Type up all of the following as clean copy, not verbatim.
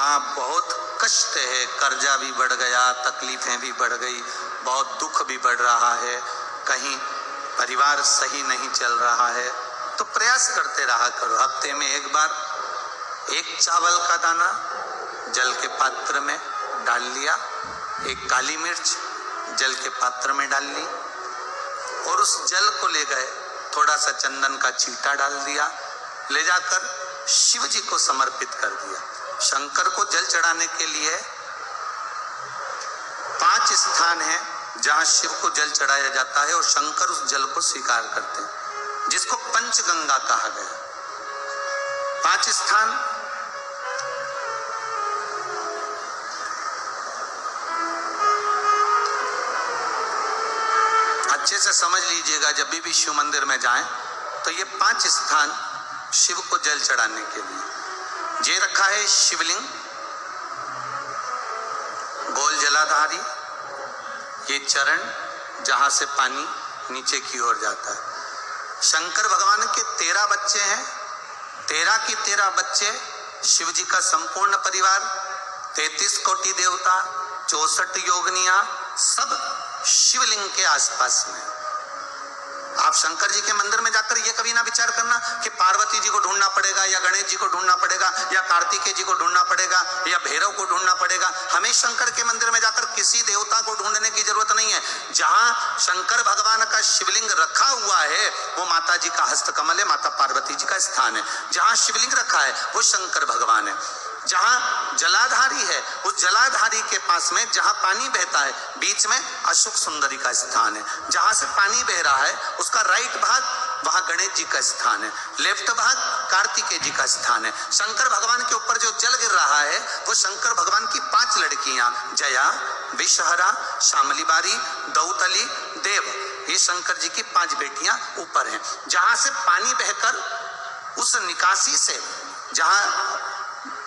हाँ बहुत कष्ट है, कर्जा भी बढ़ गया, तकलीफें भी बढ़ गई, बहुत दुख भी बढ़ रहा है, कहीं परिवार सही नहीं चल रहा है, तो प्रयास करते रहा करो। हफ्ते में एक बार एक चावल का दाना जल के पात्र में डाल लिया, एक काली मिर्च जल के पात्र में डाल ली और उस जल को ले गए, थोड़ा सा चंदन का छींटा डाल दिया, ले जाकर शिव जी को समर्पित कर दिया। शंकर को जल चढ़ाने के लिए 5 स्थान हैं जहां शिव को जल चढ़ाया जाता है और शंकर उस जल को स्वीकार करते हैं, जिसको पंचगंगा कहा गया। 5 स्थान अच्छे से समझ लीजिएगा, जब भी शिव मंदिर में जाएं तो ये 5 स्थान शिव को जल चढ़ाने के लिए ये रखा है। शिवलिंग, गोल जलाधारी, ये चरण जहां से पानी नीचे की ओर जाता है। शंकर भगवान के 13 बच्चे हैं, 13 की 13 बच्चे, शिव जी का संपूर्ण परिवार, 33 कोटि देवता, 64 योगनियां, सब शिवलिंग के आसपास में। आप शंकर जी के मंदिर में जाकर ये कभी ना विचार करना कि पार्वती जी को ढूंढना पड़ेगा या गणेश जी को ढूंढना पड़ेगा या कार्तिकेय जी को ढूंढना पड़ेगा या भैरव को ढूंढना पड़ेगा। हमें शंकर के मंदिर में जाकर किसी देवता को ढूंढने की जरूरत नहीं है। जहां शंकर भगवान का शिवलिंग रखा हुआ है वो माता जी का हस्तकमल है, माता पार्वती जी का स्थान है। जहां शिवलिंग रखा है वो शंकर भगवान है। जहां जलाधारी है उस जलाधारी के पास में जहां पानी बहता है बीच में अशोक सुंदरी का स्थान है। जहां से पानी बह रहा है उसका राइट भाग, वहां गणेश जी का स्थान है, लेफ्ट भाग कार्तिकेय जी का स्थान है। शंकर भगवान के ऊपर जो जल गिर रहा है वो शंकर भगवान की 5 लड़कियां, जया, विषहरा, शामलीबारी, दौतली, देव, ये शंकर जी की 5 बेटियां ऊपर हैं। जहां से पानी बहकर उस निकासी से, जहां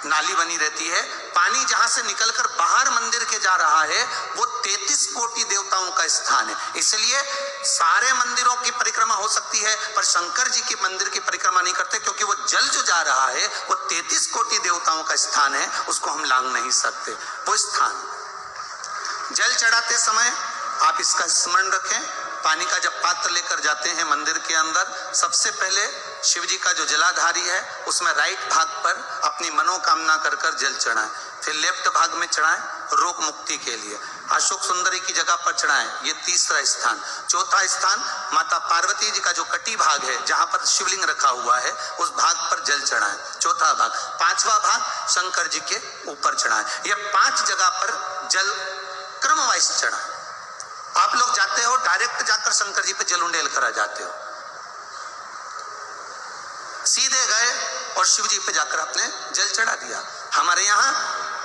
नाली बनी रहती है, पानी जहां से निकलकर बाहर मंदिर के जा रहा है वो 33 कोटि देवताओं का स्थान है। इसलिए सारे मंदिरों की परिक्रमा हो सकती है पर शंकर जी के मंदिर की परिक्रमा नहीं करते, क्योंकि वो जल जो जा रहा है वो 33 कोटि देवताओं का स्थान है, उसको हम लांघ नहीं सकते। वो स्थान जल चढ़ाते समय आप इसका स्मरण रखें। पानी का जब पात्र लेकर जाते हैं मंदिर के अंदर, सबसे पहले शिव जी का जो जलाधारी है उसमें राइट भाग पर अपनी मनोकामना कर कर जल चढ़ाएं, फिर लेफ्ट भाग में चढ़ाएं रोग मुक्ति के लिए, अशोक सुंदरी की जगह पर चढ़ाएं, ये 3रा स्थान। 4था स्थान माता पार्वती जी का जो कटी भाग है जहां पर शिवलिंग रखा हुआ है उस भाग पर जल चढ़ाएं, 4था भाग। 5वां भाग शंकर जी के ऊपर चढ़ाएं। ये 5 जगह पर जल क्रम वाइज चढ़ाएं। आप लोग जाते हो डायरेक्ट जाकर शंकर जी पे जल उंडेल कर आ जाते हो, सीधे गए और शिव जी पे जाकर आपने जल चढ़ा दिया। हमारे यहाँ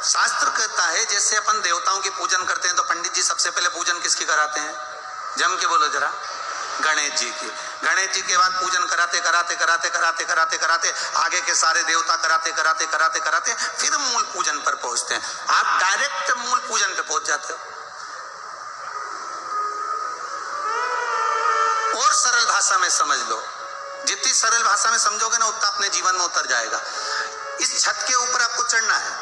शास्त्र कहता है जैसे अपन देवताओं की पूजन करते हैं तो पंडित जी सबसे पहले पूजन किसकी कराते हैं? जम के बोलो जरा, गणेश जी की। गणेश जी के बाद पूजन कराते कराते कराते कराते कराते कराते आगे के सारे देवता कराते कराते कराते कराते फिर मूल पूजन पर पहुंचते हैं। आप डायरेक्ट मूल पूजन पे पहुंच जाते हो। और सरल भाषा में समझ लो, जितनी सरल भाषा में समझोगे ना उतना अपने जीवन में उतर जाएगा। इस छत के ऊपर आपको चढ़ना है,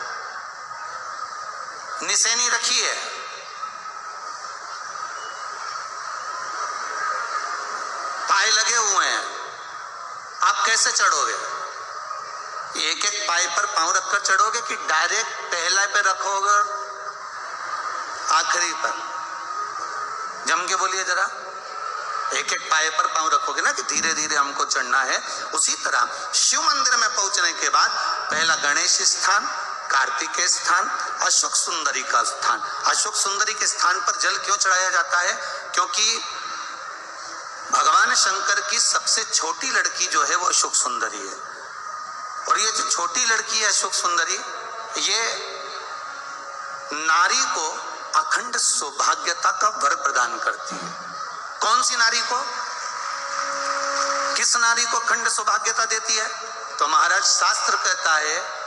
निशानी रखी है, पाए लगे हुए हैं, आप कैसे चढ़ोगे? एक एक पाए पर पांव रखकर चढ़ोगे कि डायरेक्ट पहला पे रखोगे आखिरी पर? जम के बोलिए जरा, एक एक पाए पर पांव रखोगे ना कि धीरे धीरे हमको चढ़ना है। उसी तरह शिव मंदिर में पहुंचने के बाद पहला गणेश स्थान, कार्तिकेय स्थान, अशोक सुंदरी का स्थान। अशोक सुंदरी के स्थान पर जल क्यों चढ़ाया जाता है? क्योंकि भगवान शंकर की सबसे छोटी लड़की जो है वो अशोक सुंदरी है, और ये जो छोटी लड़की है अशोक सुंदरी, ये नारी को अखंड सौभाग्यता का वर प्रदान करती है। कौन सी नारी को? किस नारी को अखंड सौभाग्यता देती है? तो महाराज शास्त्र कहता है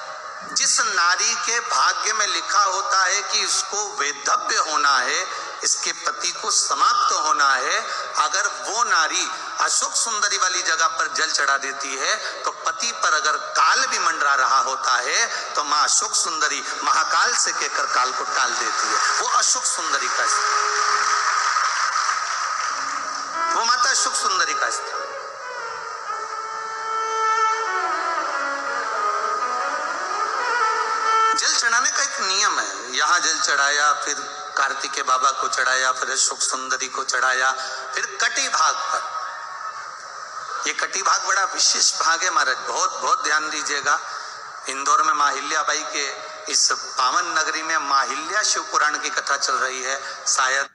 जिस नारी के भाग्य में लिखा होता है कि इसको वैधव्य होना है, इसके पति को समाप्त होना है, अगर वो नारी अशोक सुंदरी वाली जगह पर जल चढ़ा देती है तो पति पर अगर काल भी मंडरा रहा होता है तो माँ अशोक सुंदरी महाकाल से कहकर काल को टाल देती है। वो अशोक सुंदरी का स्थान, वो माता अशोक सुंदरी का स्थान। जल चढ़ाने का एक नियम है। यहाँ जल चढ़ाया, फिर कार्तिकेय बाबा को चढ़ाया, फिर अशोक सुंदरी को चढ़ाया, फिर कटी भाग पर। ये कटी भाग बड़ा विशेष भाग है महाराज, बहुत बहुत ध्यान दीजिएगा। इंदौर में माहिल्याबाई के इस पावन नगरी में माहिल्या शिव पुराण की कथा चल रही है। शायद